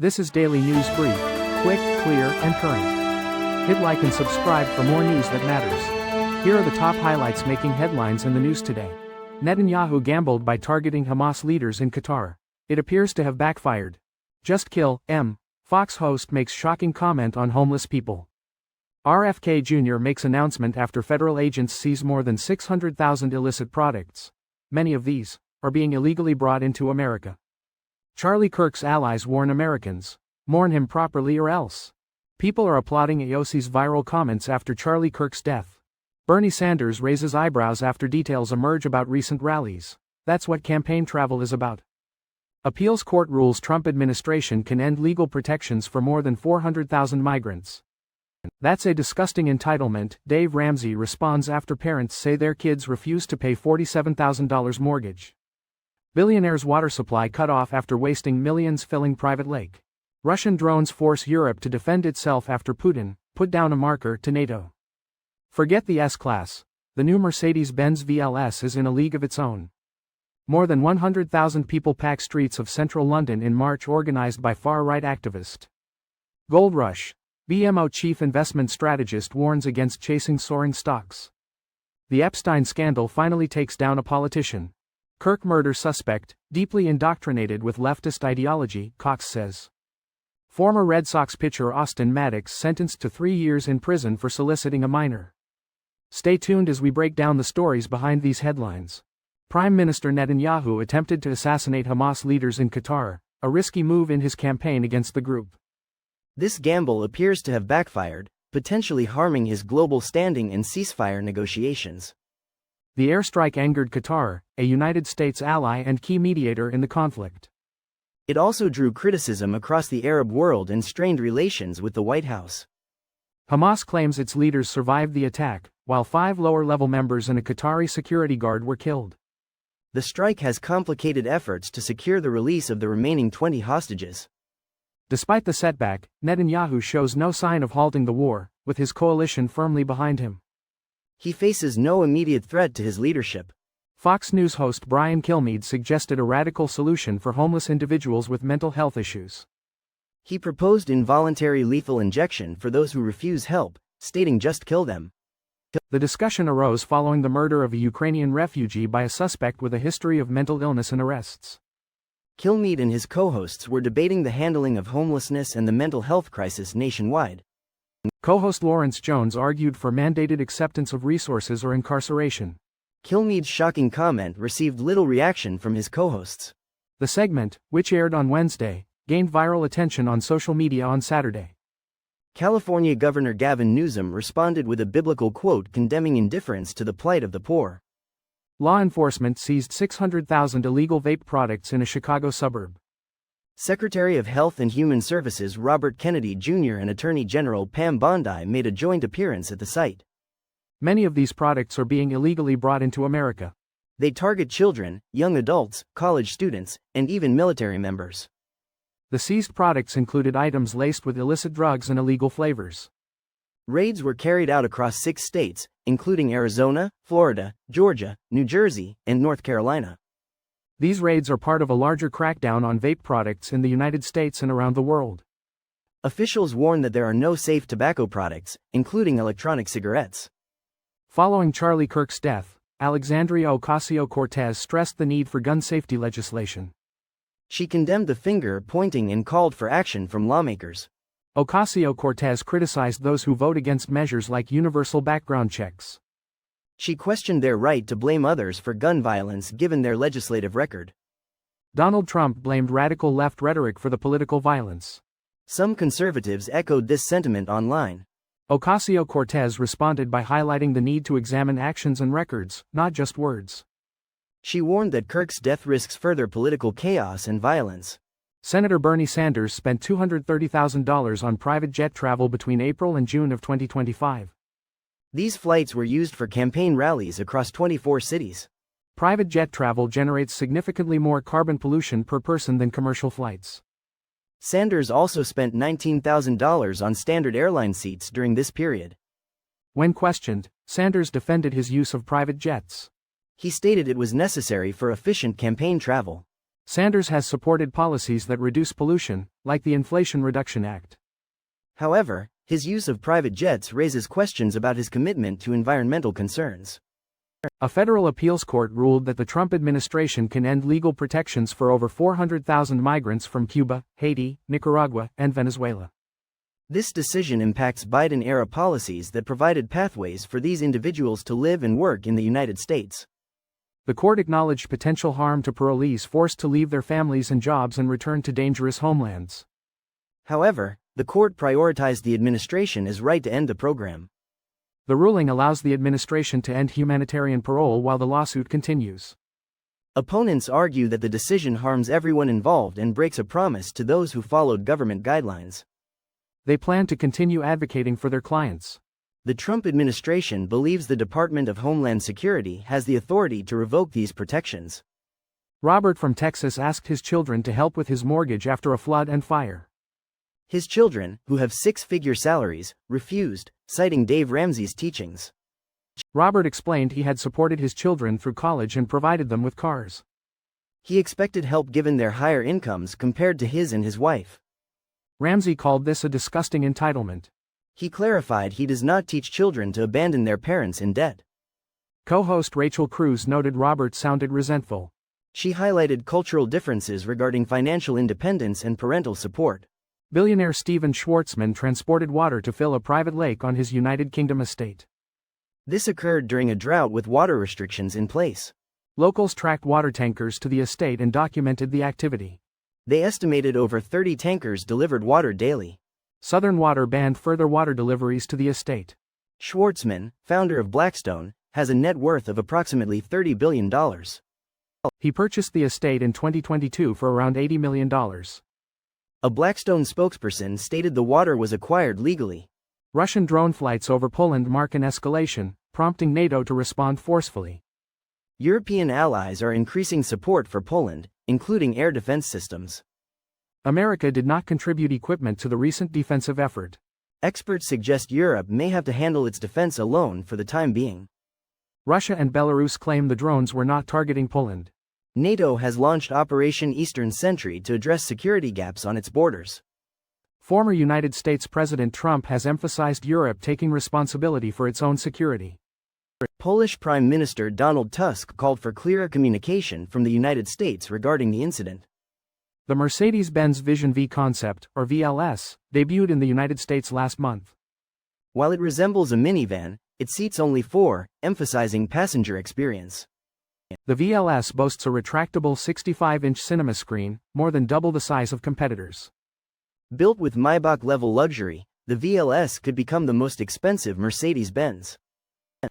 This is Daily News Brief, quick, clear, and current. Hit like and subscribe for more news that matters. Here are the top highlights making headlines in the news today. Netanyahu gambled by targeting Hamas leaders in Qatar. It appears to have backfired. Just kill, Fox host makes shocking comment on homeless people. RFK Jr. makes announcement after federal agents seize more than 600,000 illicit products. Many of these are being illegally brought into America. Charlie Kirk's allies warn Americans, mourn him properly or else. People are applauding AOC's viral comments after Charlie Kirk's death. Bernie Sanders raises eyebrows after details emerge about recent rallies. That's what campaign travel is about. Appeals court rules Trump administration can end legal protections for more than 400,000 migrants. That's a disgusting entitlement, Dave Ramsey responds after parents say their kids refuse to pay $47,000 mortgage. Billionaire's water supply cut off after wasting millions filling private lake. Russian drones force Europe to defend itself after Putin put down a marker to NATO. Forget the S-Class. The new Mercedes-Benz VLS is in a league of its own. More than 100,000 people pack streets of central London in march organized by far-right activists. Gold rush. BMO chief investment strategist warns against chasing soaring stocks. The Epstein scandal finally takes down a politician. Kirk murder suspect, deeply indoctrinated with leftist ideology, Cox says. Former Red Sox pitcher Austin Maddox sentenced to 3 years in prison for soliciting a minor. Stay tuned as we break down the stories behind these headlines. Prime Minister Netanyahu attempted to assassinate Hamas leaders in Qatar, a risky move in his campaign against the group. This gamble appears to have backfired, potentially harming his global standing in ceasefire negotiations. The airstrike angered Qatar, a United States ally and key mediator in the conflict. It also drew criticism across the Arab world and strained relations with the White House. Hamas claims its leaders survived the attack, while 5 lower-level members and a Qatari security guard were killed. The strike has complicated efforts to secure the release of the remaining 20 hostages. Despite the setback, Netanyahu shows no sign of halting the war, with his coalition firmly behind him. He faces no immediate threat to his leadership. Fox News host Brian Kilmeade suggested a radical solution for homeless individuals with mental health issues. He proposed involuntary lethal injection for those who refuse help, stating just kill them. The discussion arose following the murder of a Ukrainian refugee by a suspect with a history of mental illness and arrests. Kilmeade and his co-hosts were debating the handling of homelessness and the mental health crisis nationwide. Co-host Lawrence Jones argued for mandated acceptance of resources or incarceration. Kilmeade's shocking comment received little reaction from his co-hosts. The segment, which aired on Wednesday, gained viral attention on social media on Saturday. California Governor Gavin Newsom responded with a biblical quote condemning indifference to the plight of the poor. Law enforcement seized 600,000 illegal vape products in a Chicago suburb. Secretary of Health and Human Services Robert Kennedy Jr. and Attorney General Pam Bondi made a joint appearance at the site. Many of these products are being illegally brought into America. They target children, young adults, college students, and even military members. The seized products included items laced with illicit drugs and illegal flavors. Raids were carried out across 6 states, including Arizona, Florida, Georgia, New Jersey, and North Carolina. These raids are part of a larger crackdown on vape products in the United States and around the world. Officials warn that there are no safe tobacco products, including electronic cigarettes. Following Charlie Kirk's death, Alexandria Ocasio-Cortez stressed the need for gun safety legislation. She condemned the finger-pointing and called for action from lawmakers. Ocasio-Cortez criticized those who vote against measures like universal background checks. She questioned their right to blame others for gun violence given their legislative record. Donald Trump blamed radical left rhetoric for the political violence. Some conservatives echoed this sentiment online. Ocasio-Cortez responded by highlighting the need to examine actions and records, not just words. She warned that Kirk's death risks further political chaos and violence. Senator Bernie Sanders spent $230,000 on private jet travel between April and June of 2025. These flights were used for campaign rallies across 24 cities. Private jet travel generates significantly more carbon pollution per person than commercial flights. Sanders also spent $19,000 on standard airline seats during this period. When questioned, Sanders defended his use of private jets. He stated it was necessary for efficient campaign travel. Sanders has supported policies that reduce pollution, like the Inflation Reduction Act. However, his use of private jets raises questions about his commitment to environmental concerns. A federal appeals court ruled that the Trump administration can end legal protections for over 400,000 migrants from Cuba, Haiti, Nicaragua, and Venezuela. This decision impacts Biden-era policies that provided pathways for these individuals to live and work in the United States. The court acknowledged potential harm to parolees forced to leave their families and jobs and return to dangerous homelands. However, the court prioritized the administration's right to end the program. The ruling allows the administration to end humanitarian parole while the lawsuit continues. Opponents argue that the decision harms everyone involved and breaks a promise to those who followed government guidelines. They plan to continue advocating for their clients. The Trump administration believes the Department of Homeland Security has the authority to revoke these protections. Robert from Texas asked his children to help with his mortgage after a flood and fire. His children, who have six-figure salaries, refused, citing Dave Ramsey's teachings. Robert explained he had supported his children through college and provided them with cars. He expected help given their higher incomes compared to his and his wife. Ramsey called this a disgusting entitlement. He clarified he does not teach children to abandon their parents in debt. Co-host Rachel Cruz noted Robert sounded resentful. She highlighted cultural differences regarding financial independence and parental support. Billionaire Steven Schwartzman transported water to fill a private lake on his United Kingdom estate. This occurred during a drought with water restrictions in place. Locals tracked water tankers to the estate and documented the activity. They estimated over 30 tankers delivered water daily. Southern Water banned further water deliveries to the estate. Schwartzman, founder of Blackstone, has a net worth of approximately $30 billion. He purchased the estate in 2022 for around $80 million. A Blackstone spokesperson stated the water was acquired legally. Russian drone flights over Poland mark an escalation, prompting NATO to respond forcefully. European allies are increasing support for Poland, including air defense systems. America did not contribute equipment to the recent defensive effort. Experts suggest Europe may have to handle its defense alone for the time being. Russia and Belarus claim the drones were not targeting Poland. NATO has launched Operation Eastern Sentry to address security gaps on its borders. Former United States President Trump has emphasized Europe taking responsibility for its own security. Polish Prime Minister Donald Tusk called for clearer communication from the United States regarding the incident. The Mercedes-Benz Vision V concept, or VLS, debuted in the United States last month. While it resembles a minivan, it seats only 4, emphasizing passenger experience. The VLS boasts a retractable 65-inch cinema screen, more than double the size of competitors. Built with Maybach-level luxury, the VLS could become the most expensive Mercedes-Benz.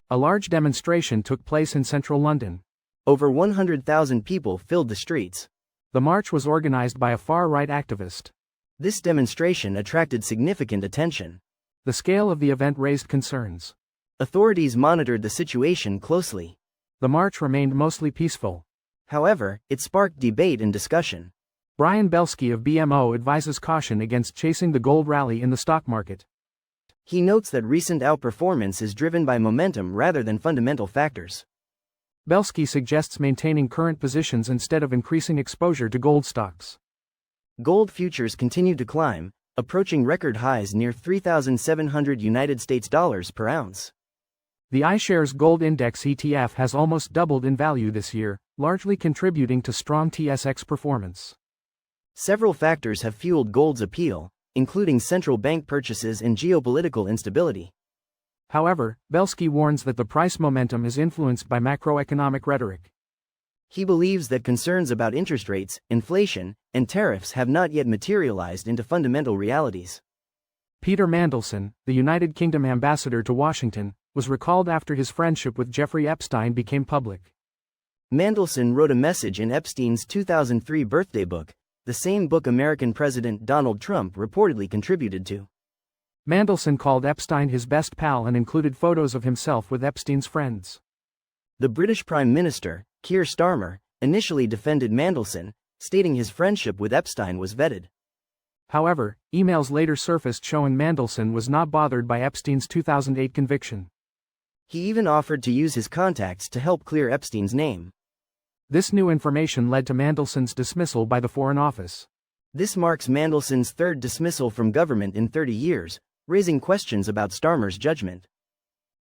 A large demonstration took place in central London. Over 100,000 people filled the streets. The march was organized by a far-right activist. This demonstration attracted significant attention. The scale of the event raised concerns. Authorities monitored the situation closely. The march remained mostly peaceful. However, it sparked debate and discussion. Brian Belsky of BMO advises caution against chasing the gold rally in the stock market. He notes that recent outperformance is driven by momentum rather than fundamental factors. Belsky suggests maintaining current positions instead of increasing exposure to gold stocks. Gold futures continue to climb, approaching record highs near $3,700 per ounce. The iShares Gold Index ETF has almost doubled in value this year, largely contributing to strong TSX performance. Several factors have fueled gold's appeal, including central bank purchases and geopolitical instability. However, Belsky warns that the price momentum is influenced by macroeconomic rhetoric. He believes that concerns about interest rates, inflation, and tariffs have not yet materialized into fundamental realities. Peter Mandelson, the United Kingdom ambassador to Washington, was recalled after his friendship with Jeffrey Epstein became public. Mandelson wrote a message in Epstein's 2003 birthday book, the same book American President Donald Trump reportedly contributed to. Mandelson called Epstein his best pal and included photos of himself with Epstein's friends. The British Prime Minister, Keir Starmer, initially defended Mandelson, stating his friendship with Epstein was vetted. However, emails later surfaced showing Mandelson was not bothered by Epstein's 2008 conviction. He even offered to use his contacts to help clear Epstein's name. This new information led to Mandelson's dismissal by the Foreign Office. This marks Mandelson's third dismissal from government in 30 years, raising questions about Starmer's judgment.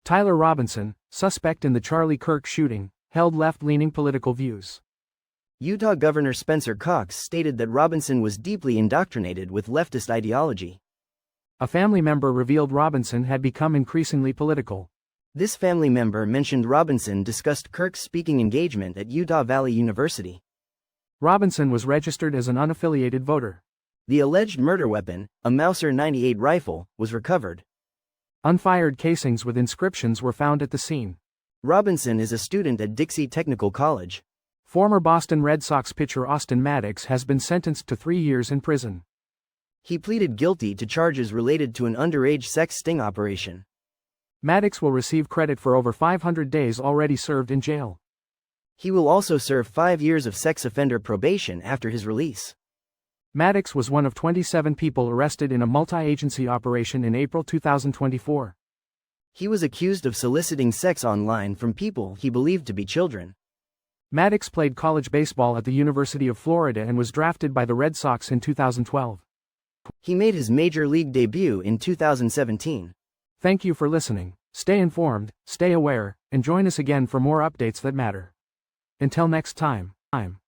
Tyler Robinson, suspect in the Charlie Kirk shooting, held left-leaning political views. Utah Governor Spencer Cox stated that Robinson was deeply indoctrinated with leftist ideology. A family member revealed Robinson had become increasingly political. This family member mentioned Robinson discussed Kirk's speaking engagement at Utah Valley University. Robinson was registered as an unaffiliated voter. The alleged murder weapon, a Mauser 98 rifle, was recovered. Unfired casings with inscriptions were found at the scene. Robinson is a student at Dixie Technical College. Former Boston Red Sox pitcher Austin Maddox has been sentenced to 3 years in prison. He pleaded guilty to charges related to an underage sex sting operation. Maddox will receive credit for over 500 days already served in jail. He will also serve 5 years of sex offender probation after his release. Maddox was one of 27 people arrested in a multi-agency operation in April 2024. He was accused of soliciting sex online from people he believed to be children. Maddox played college baseball at the University of Florida and was drafted by the Red Sox in 2012. He made his major league debut in 2017. Thank you for listening. Stay informed, stay aware, and join us again for more updates that matter. Until next time, I'm